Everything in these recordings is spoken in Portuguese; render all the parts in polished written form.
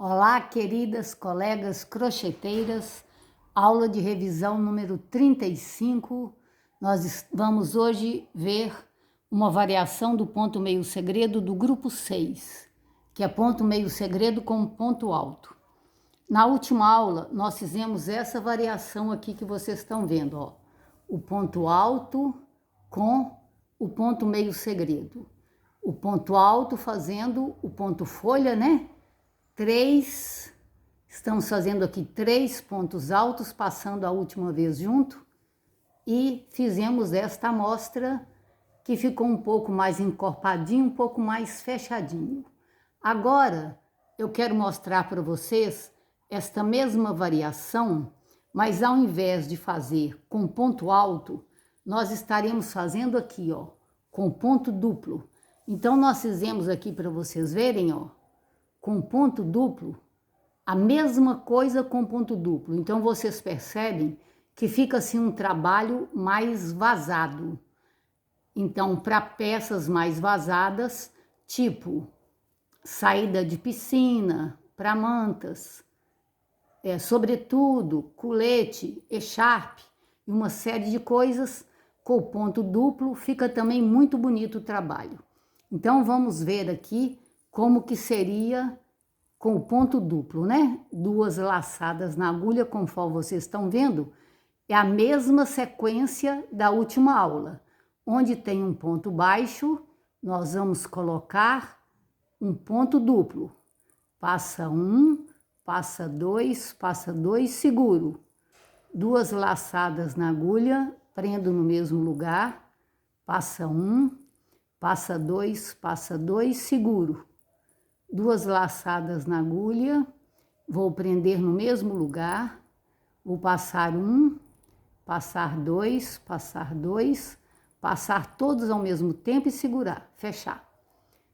Olá, queridas colegas crocheteiras, aula de revisão número 35. Nós vamos hoje ver uma variação do ponto meio segredo do grupo 6, que é ponto meio segredo com ponto alto. Na última aula, nós fizemos essa variação aqui que vocês estão vendo, ó. O ponto alto com o ponto meio segredo. O ponto alto fazendo o ponto folha, né? Estamos fazendo aqui 3 pontos altos, passando a última vez junto, e fizemos esta amostra que ficou um pouco mais encorpadinho, um pouco mais fechadinho. Agora, eu quero mostrar para vocês esta mesma variação, mas ao invés de fazer com ponto alto, nós estaremos fazendo aqui, ó, com ponto duplo. Então, nós fizemos aqui para vocês verem, ó, com ponto duplo, a mesma coisa com ponto duplo. Então, vocês percebem que fica assim um trabalho mais vazado. Então, para peças mais vazadas, tipo saída de piscina, para mantas, sobretudo, colete, echarpe e uma série de coisas, com ponto duplo, fica também muito bonito o trabalho. Então, vamos ver aqui como que seria com o ponto duplo, né? 2 laçadas na agulha, conforme vocês estão vendo, é a mesma sequência da última aula. Onde tem um ponto baixo, nós vamos colocar um ponto duplo. Passa 1, passa 2, seguro. 2 laçadas na agulha, prendo no mesmo lugar, passa 1, passa 2, seguro. 2 laçadas na agulha, vou prender no mesmo lugar, vou passar 1, passar 2, passar todos ao mesmo tempo e segurar, fechar.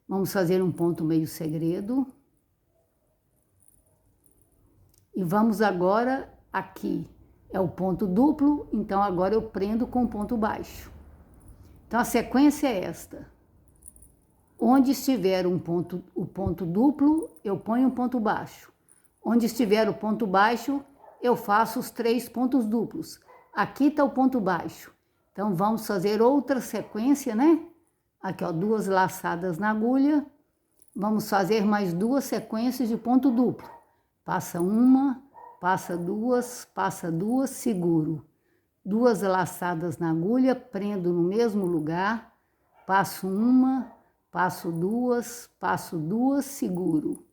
Vamos fazer um ponto meio segredo. E vamos agora aqui, é o ponto duplo, então agora eu prendo com o ponto baixo. Então a sequência é esta. Onde estiver o ponto duplo, eu ponho um ponto baixo. Onde estiver o ponto baixo, eu faço os 3 pontos duplos. Aqui está o ponto baixo. Então, vamos fazer outra sequência, né? Aqui, ó, 2 laçadas na agulha. Vamos fazer mais 2 sequências de ponto duplo. Passa 1, passa 2, seguro. 2 laçadas na agulha, prendo no mesmo lugar. Passo 1, passo 2, seguro.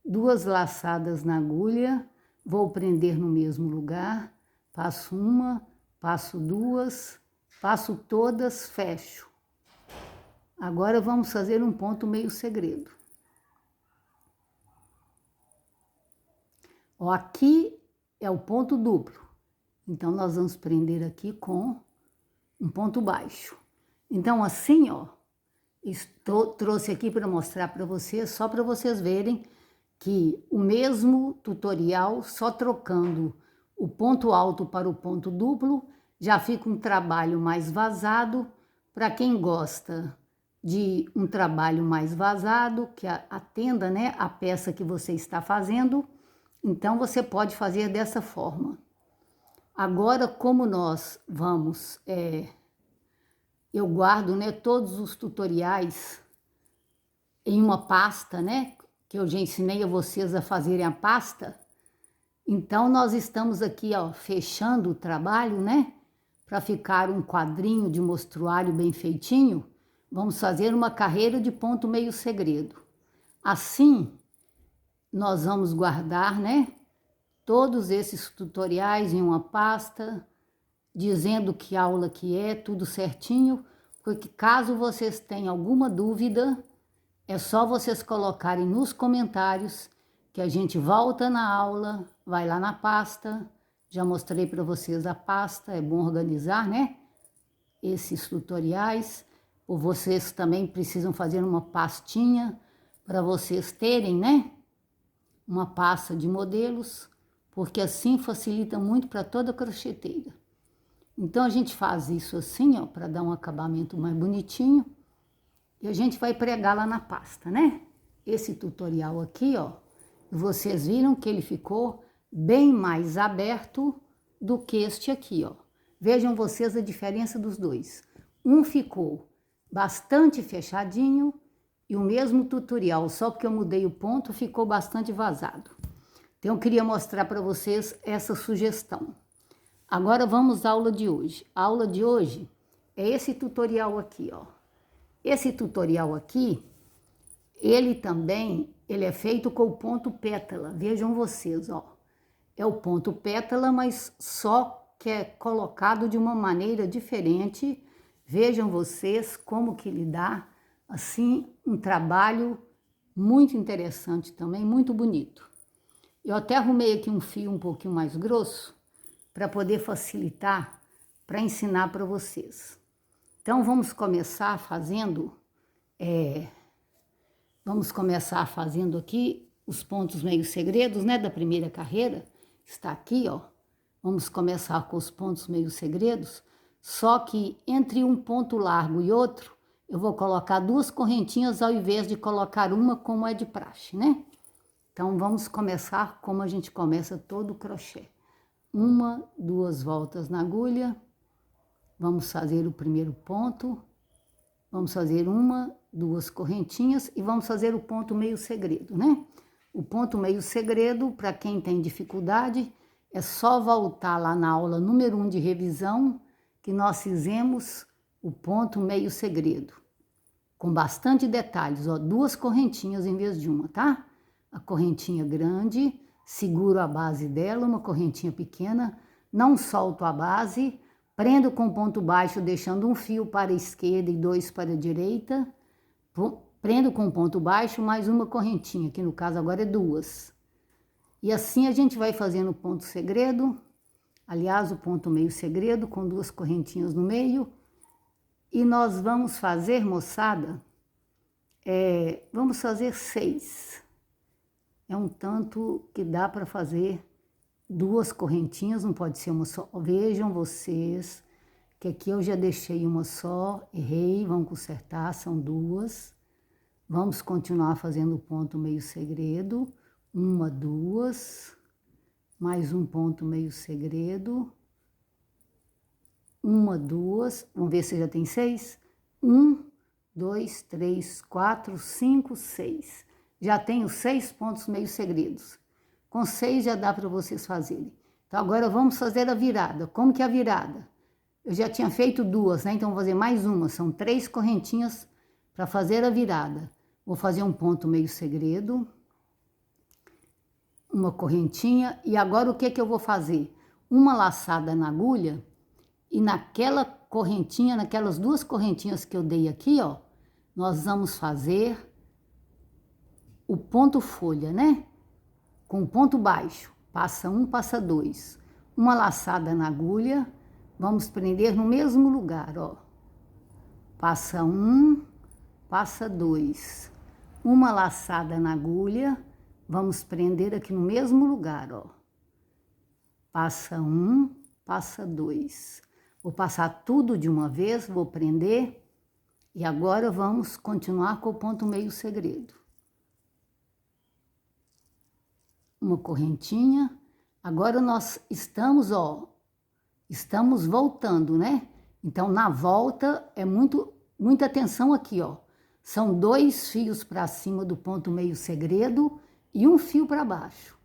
2 laçadas na agulha, vou prender no mesmo lugar, passo 1, passo 2, passo todas, fecho. Agora vamos fazer um ponto meio segredo. Ó, aqui é o ponto duplo, então nós vamos prender aqui com um ponto baixo. Então assim, ó, trouxe aqui para mostrar para vocês, só para vocês verem que o mesmo tutorial, só trocando o ponto alto para o ponto duplo, já fica um trabalho mais vazado. Para quem gosta de um trabalho mais vazado, que atenda, né, a peça que você está fazendo, então você pode fazer dessa forma. Agora, como nós vamos... eu guardo, né, todos os tutoriais em uma pasta, né, que eu já ensinei a vocês a fazerem a pasta. Então, nós estamos aqui, ó, fechando o trabalho, né, para ficar um quadrinho de mostruário bem feitinho. Vamos fazer uma carreira de ponto meio segredo. Assim, nós vamos guardar, né, todos esses tutoriais em uma pasta, dizendo que aula que é, tudo certinho, porque caso vocês tenham alguma dúvida, é só vocês colocarem nos comentários, que a gente volta na aula, vai lá na pasta, já mostrei para vocês a pasta, é bom organizar, né, esses tutoriais, ou vocês também precisam fazer uma pastinha, para vocês terem, né, uma pasta de modelos, porque assim facilita muito para toda crocheteira. Então, a gente faz isso assim, ó, para dar um acabamento mais bonitinho. E a gente vai pregar lá na pasta, né? Esse tutorial aqui, ó, Vocês viram que ele ficou bem mais aberto do que este aqui, ó. Vejam vocês a diferença dos dois. Um ficou bastante fechadinho e o mesmo tutorial, só porque eu mudei o ponto, ficou bastante vazado. Então, eu queria mostrar para vocês essa sugestão. Agora, vamos à aula de hoje. A aula de hoje é esse tutorial aqui, ó. Esse tutorial aqui, ele é feito com o ponto pétala. Vejam vocês, ó. É o ponto pétala, mas só que é colocado de uma maneira diferente. Vejam vocês como que ele dá, assim, um trabalho muito interessante também, muito bonito. Eu até arrumei aqui um fio um pouquinho mais grosso para poder facilitar, para ensinar para vocês. Então, vamos começar fazendo aqui os pontos meio segredos, né, da primeira carreira. Está aqui, ó. Vamos começar com os pontos meio segredos, só que entre um ponto largo e outro, eu vou colocar 2 correntinhas ao invés de colocar uma como é de praxe, né? Então, vamos começar como a gente começa todo o crochê. 1, 2 voltas na agulha, vamos fazer o primeiro ponto, vamos fazer 1, 2 correntinhas e vamos fazer o ponto meio segredo, né? O ponto meio segredo, para quem tem dificuldade, é só voltar lá na aula número 1 de revisão, que nós fizemos o ponto meio segredo, com bastante detalhes, ó, 2 correntinhas em vez de uma, tá? A correntinha grande, seguro a base dela, uma correntinha pequena, não solto a base, prendo com ponto baixo, deixando um fio para a esquerda e 2 para a direita, prendo com ponto baixo, mais uma correntinha, que no caso agora é 2. E assim a gente vai fazendo o ponto segredo, aliás, o ponto meio segredo, com 2 correntinhas no meio. E nós vamos fazer, moçada, vamos fazer 6. É um tanto que dá para fazer 2 correntinhas, não pode ser uma só. Vejam vocês que aqui eu já deixei uma só, errei, vamos consertar, são 2. Vamos continuar fazendo o ponto meio segredo. 1, 2, mais um ponto meio segredo. 1, 2, vamos ver se já tem 6. 1, 2, 3, 4, 5, 6. Já tenho 6 pontos meio segredos. Com 6 já dá para vocês fazerem. Então, agora vamos fazer a virada. Como que é a virada? Eu já tinha feito 2, né? Então, vou fazer mais uma. São 3 correntinhas para fazer a virada. Vou fazer um ponto meio segredo. Uma correntinha. E agora, o que que eu vou fazer? Uma laçada na agulha. E naquela correntinha, naquelas 2 correntinhas que eu dei aqui, ó, nós vamos fazer o ponto folha, né? Com ponto baixo, passa 1, passa 2. Uma laçada na agulha, vamos prender no mesmo lugar, ó. Passa 1, passa 2. Uma laçada na agulha, vamos prender aqui no mesmo lugar, ó. Passa 1, passa 2. Vou passar tudo de uma vez, vou prender. E agora vamos continuar com o ponto meio segredo. Uma correntinha. Agora nós estamos, ó, estamos voltando, né? Então, na volta, é muita atenção aqui, ó. São 2 fios para cima do ponto meio segredo e um fio para baixo.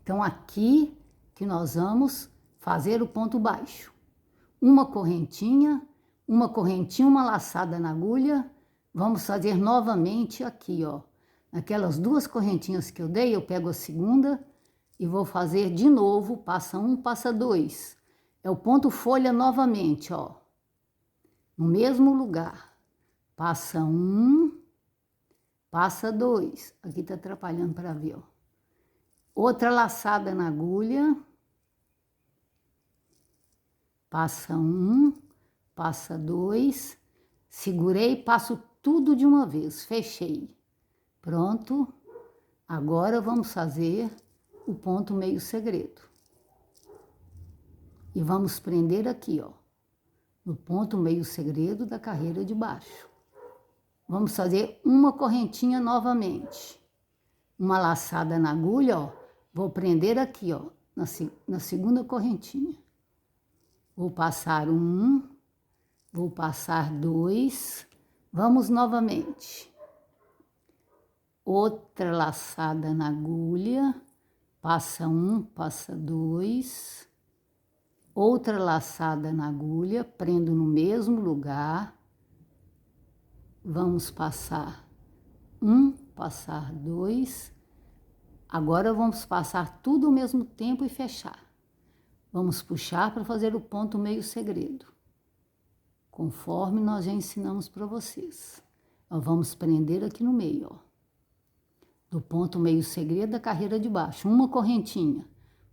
Então, aqui que nós vamos fazer o ponto baixo. Uma correntinha, uma laçada na agulha. Vamos fazer novamente aqui, ó. Naquelas 2 correntinhas que eu dei, eu pego a segunda e vou fazer de novo, passa 1, passa 2. É o ponto folha novamente, ó. No mesmo lugar. Passa 1, passa 2. Aqui tá atrapalhando para ver, ó. Outra laçada na agulha. Passa 1, passa 2. Segurei, passo tudo de uma vez, fechei. Pronto. Agora vamos fazer o ponto meio segredo. E vamos prender aqui, ó, no ponto meio segredo da carreira de baixo. Vamos fazer uma correntinha novamente. uma laçada na agulha, ó. Vou prender aqui, ó, na segunda correntinha. Vou passar um, vou passar dois, vamos novamente. Outra laçada na agulha, passa um, passa dois. Outra laçada na agulha, prendo no mesmo lugar. Vamos passar um, passar dois. Agora vamos passar tudo ao mesmo tempo e fechar. Vamos puxar para fazer o ponto meio segredo, conforme nós já ensinamos para vocês. Nós vamos prender aqui no meio, ó, do ponto meio segredo da carreira de baixo, uma correntinha,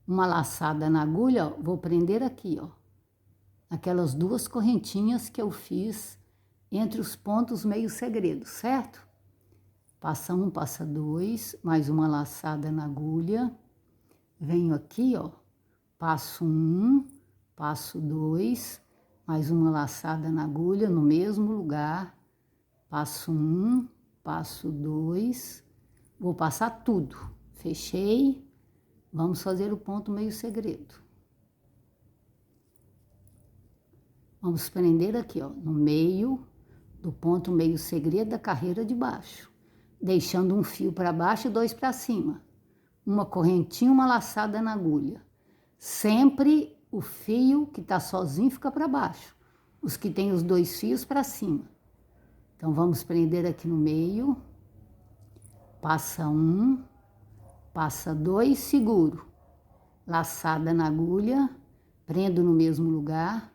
uma laçada na agulha, ó, vou prender aqui, ó, aquelas duas correntinhas que eu fiz entre os pontos meio segredo, certo? Passa um, passa dois, mais uma laçada na agulha, venho aqui, ó, passo um, passo dois, mais uma laçada na agulha no mesmo lugar, passo um, passo dois, vou passar tudo, fechei, vamos fazer o ponto meio segredo. Vamos prender aqui, ó, no meio do ponto meio segredo da carreira de baixo, deixando um fio para baixo e dois para cima, uma correntinha, uma laçada na agulha. Sempre o fio que está sozinho fica para baixo, os que tem os dois fios para cima. Então, vamos prender aqui no meio, passa um, passa dois, seguro, laçada na agulha, prendo no mesmo lugar,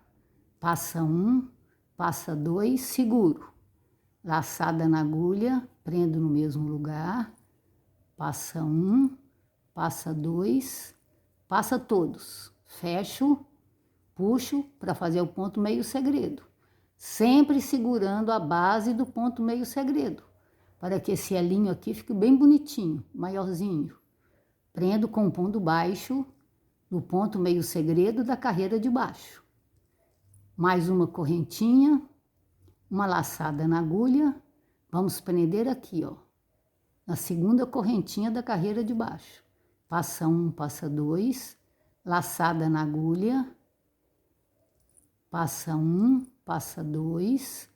passa um, passa dois, seguro, laçada na agulha, prendo no mesmo lugar, passa um, passa dois, passa todos, fecho, puxo para fazer o ponto meio segredo, sempre segurando a base do ponto meio segredo, para que esse elinho aqui fique bem bonitinho, maiorzinho. Prendo com o ponto baixo do ponto meio segredo da carreira de baixo. Mais uma correntinha, uma laçada na agulha, vamos prender aqui, ó, na segunda correntinha da carreira de baixo. Passa um, passa dois, laçada na agulha, passa um, passa dois,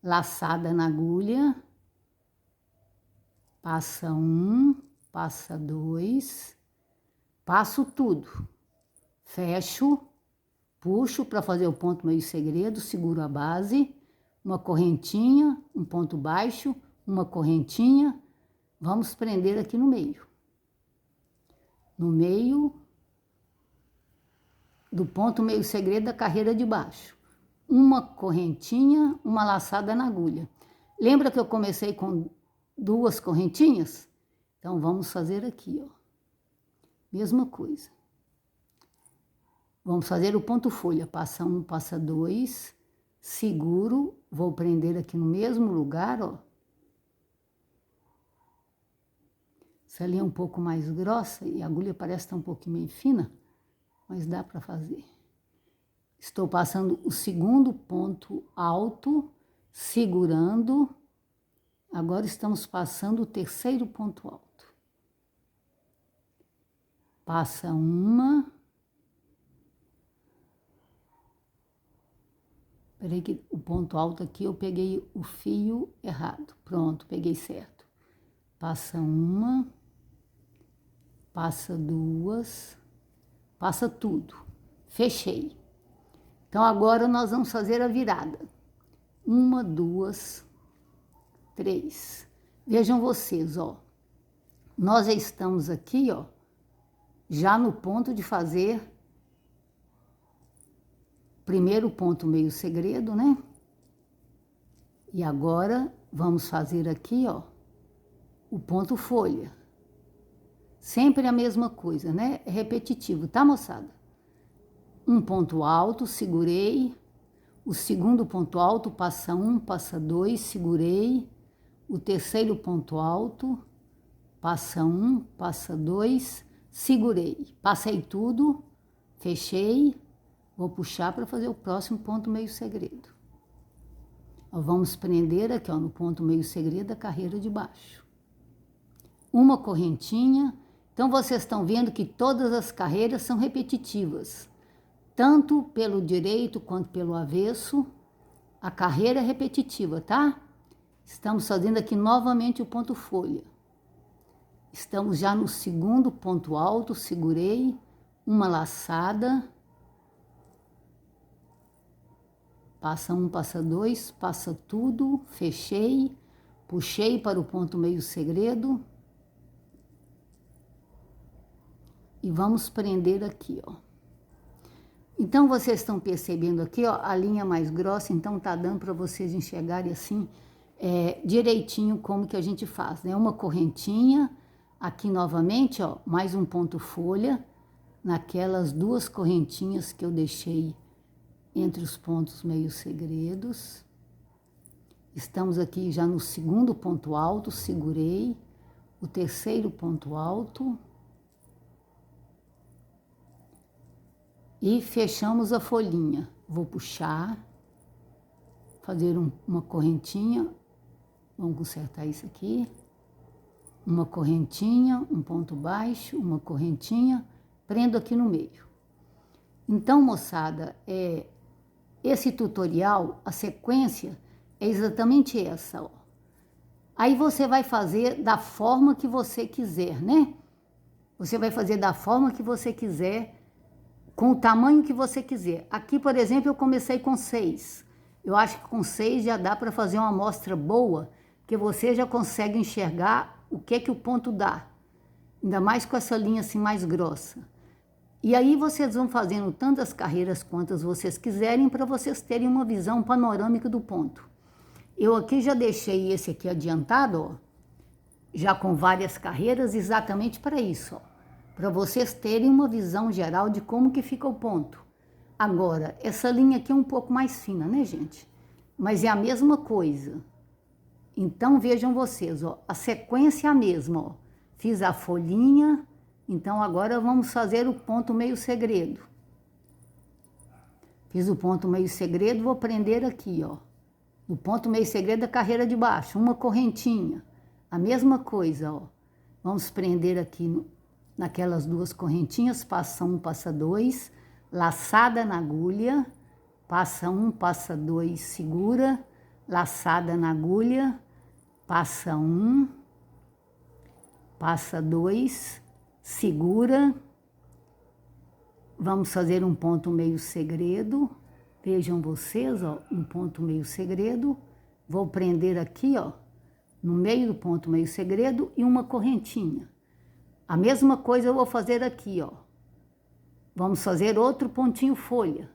laçada na agulha, passa um, passa dois, passo tudo, fecho, puxo para fazer o ponto meio segredo, seguro a base, uma correntinha, um ponto baixo, uma correntinha, vamos prender aqui no meio. No meio do ponto meio segredo da carreira de baixo. Uma correntinha, uma laçada na agulha. Lembra que eu comecei com duas correntinhas? Então, vamos fazer aqui, ó. Mesma coisa. Vamos fazer o ponto folha. Passa um, passa dois, seguro, vou prender aqui no mesmo lugar, ó. Essa linha é um pouco mais grossa e a agulha parece estar um pouquinho meio fina, mas dá para fazer. Estou passando o segundo ponto alto, segurando. Agora estamos passando o terceiro ponto alto. Passa uma. Peraí que o ponto alto aqui eu peguei o fio errado. Pronto, peguei certo. Passa uma. Passa duas. Passa tudo. Fechei. Então, agora nós vamos fazer a virada. Uma, duas, três. Vejam vocês, ó. Nós já estamos aqui, ó, já no ponto de fazer primeiro ponto meio segredo, né? E agora vamos fazer aqui, ó, o ponto folha. Sempre a mesma coisa, né? É repetitivo, tá, moçada? Um ponto alto, segurei. O segundo ponto alto, passa um, passa dois, segurei. O terceiro ponto alto, passa um, passa dois, segurei. Passei tudo, fechei. Vou puxar para fazer o próximo ponto meio segredo. Ó, vamos prender aqui, ó, no ponto meio segredo da carreira de baixo. uma correntinha. Então, vocês estão vendo que todas as carreiras são repetitivas, tanto pelo direito quanto pelo avesso. A carreira é repetitiva, tá? Estamos fazendo aqui novamente o ponto folha. Estamos já no segundo ponto alto, segurei, uma laçada, passa um, passa dois, passa tudo, fechei, puxei para o ponto meio segredo e vamos prender aqui, ó. Então, vocês estão percebendo aqui, ó, a linha mais grossa, então tá dando para vocês enxergarem assim, direitinho como que a gente faz, né? Uma correntinha, aqui novamente, ó, mais um ponto folha, naquelas duas correntinhas que eu deixei entre os pontos meio segredos. Estamos aqui já no segundo ponto alto, segurei, o terceiro ponto alto. E fechamos a folhinha. Vou puxar, fazer uma correntinha, vamos consertar isso aqui. Uma correntinha, um ponto baixo, uma correntinha, prendo aqui no meio. Então, moçada, esse tutorial, a sequência é exatamente essa, ó. Aí você vai fazer da forma que você quiser, né? Você vai fazer da forma que você quiser, com o tamanho que você quiser. Aqui, por exemplo, eu comecei com 6. Eu acho que com 6 já dá para fazer uma amostra boa, que você já consegue enxergar o que o ponto dá. Ainda mais com essa linha assim mais grossa. E aí vocês vão fazendo tantas carreiras quantas vocês quiserem para vocês terem uma visão panorâmica do ponto. Eu aqui já deixei esse aqui adiantado, ó, já com várias carreiras exatamente para isso, ó. Para vocês terem uma visão geral de como que fica o ponto. Agora, essa linha aqui é um pouco mais fina, né, gente? Mas é a mesma coisa. Então, vejam vocês, ó, a sequência é a mesma, ó. Fiz a folhinha, então agora vamos fazer o ponto meio segredo. Fiz o ponto meio segredo, vou prender aqui, ó. No ponto meio segredo da carreira de baixo, uma correntinha. A mesma coisa, ó. Vamos prender aqui naquelas duas correntinhas, passa um, passa dois, laçada na agulha, passa um, passa dois, segura, laçada na agulha, passa um, passa dois, segura. Vamos fazer um ponto meio segredo. Vejam vocês, ó, um ponto meio segredo. Vou prender aqui, ó, no meio do ponto meio segredo e uma correntinha. A mesma coisa eu vou fazer aqui, ó. Vamos fazer outro pontinho folha.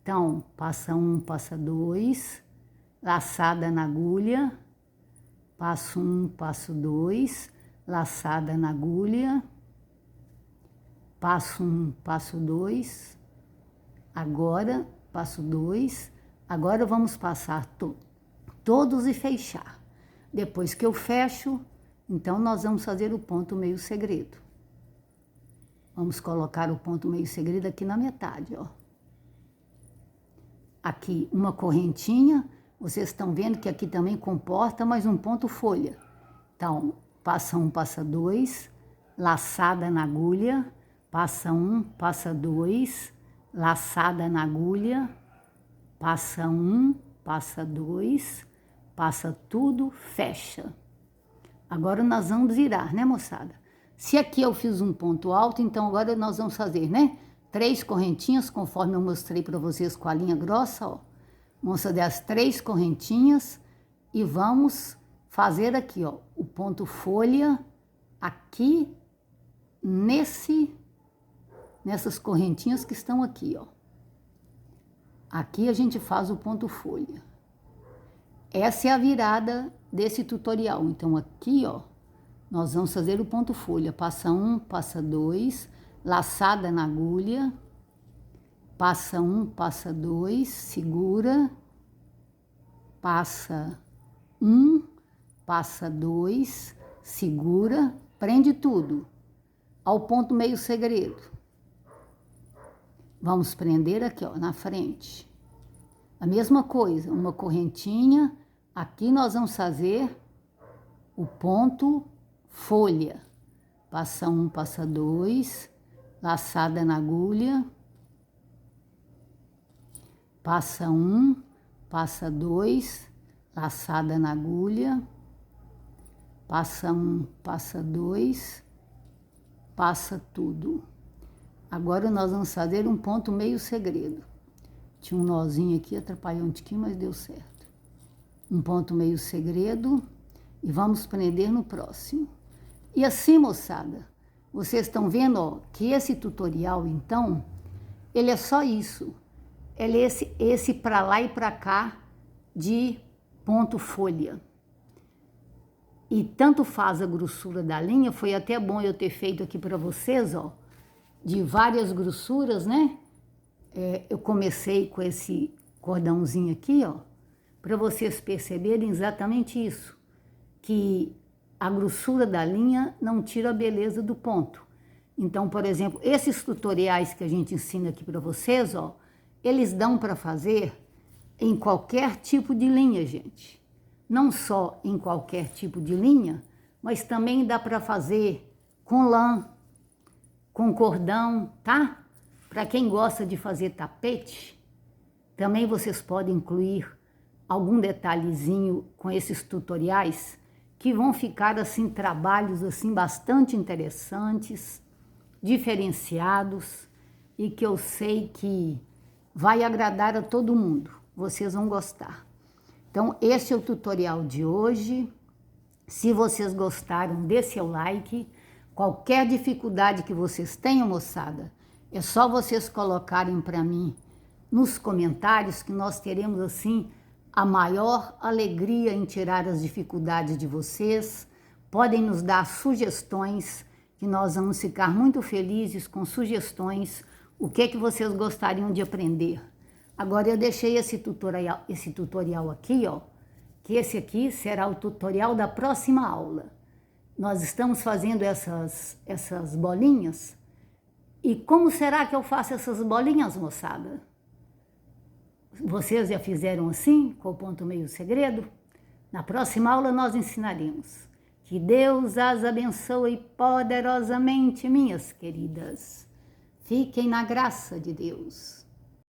Então, passa um, passa dois, laçada na agulha, passo um, passo dois, laçada na agulha, passo um, passo dois, agora passo dois, agora vamos passar todos e fechar. Depois que eu fecho, então nós vamos fazer o ponto meio segredo. Vamos colocar o ponto meio segredo aqui na metade, ó. Aqui uma correntinha, vocês estão vendo que aqui também comporta mais um ponto folha. Então, passa um, passa dois, laçada na agulha, passa um, passa dois, laçada na agulha, passa um, passa dois, passa tudo, fecha. Agora nós vamos virar, né, moçada? Se aqui eu fiz um ponto alto, então agora nós vamos fazer, né? 3 correntinhas, conforme eu mostrei para vocês com a linha grossa, ó. Vamos fazer as 3 correntinhas e vamos fazer aqui, ó, o ponto folha aqui nessas correntinhas que estão aqui, ó. Aqui a gente faz o ponto folha. Essa é a virada desse tutorial. Então, aqui, ó, nós vamos fazer o ponto folha. Passa um, passa dois, laçada na agulha, passa um, passa dois, segura, passa um, passa dois, segura, prende tudo ao ponto meio segredo. Vamos prender aqui, ó, na frente. A mesma coisa, uma correntinha. Aqui nós vamos fazer o ponto folha, passa 1, passa 2, laçada na agulha, passa 1, passa 2, laçada na agulha, passa 1, passa 2, passa tudo. Agora nós vamos fazer um ponto meio segredo. Tinha um nozinho aqui, atrapalhou um tiquinho, mas deu certo. Um ponto meio segredo e vamos prender no próximo. E assim, moçada, vocês estão vendo, ó, que esse tutorial, então, ele é só isso. Ele é esse para lá e para cá de ponto folha. E tanto faz a grossura da linha, foi até bom eu ter feito aqui para vocês, ó, de várias grossuras, né? Eu comecei com esse cordãozinho aqui, ó, para vocês perceberem exatamente isso, que a grossura da linha não tira a beleza do ponto. Então, por exemplo, esses tutoriais que a gente ensina aqui para vocês, ó, eles dão para fazer em qualquer tipo de linha, gente. Não só em qualquer tipo de linha, mas também dá para fazer com lã, com cordão, tá? Para quem gosta de fazer tapete, também vocês podem incluir algum detalhezinho com esses tutoriais que vão ficar assim trabalhos assim bastante interessantes, diferenciados e que eu sei que vai agradar a todo mundo. Vocês vão gostar. Então, esse é o tutorial de hoje. Se vocês gostaram, dê seu like. Qualquer dificuldade que vocês tenham, moçada, é só vocês colocarem para mim nos comentários que nós teremos, assim, a maior alegria em tirar as dificuldades de vocês. Podem nos dar sugestões, que nós vamos ficar muito felizes com sugestões, o que é que vocês gostariam de aprender. Agora eu deixei esse tutorial aqui, ó, que esse aqui será o tutorial da próxima aula. Nós estamos fazendo essas bolinhas. E como será que eu faço essas bolinhas, moçada? Vocês já fizeram assim, com o ponto meio segredo? Na próxima aula nós ensinaremos. Que Deus as abençoe poderosamente, minhas queridas. Fiquem na graça de Deus.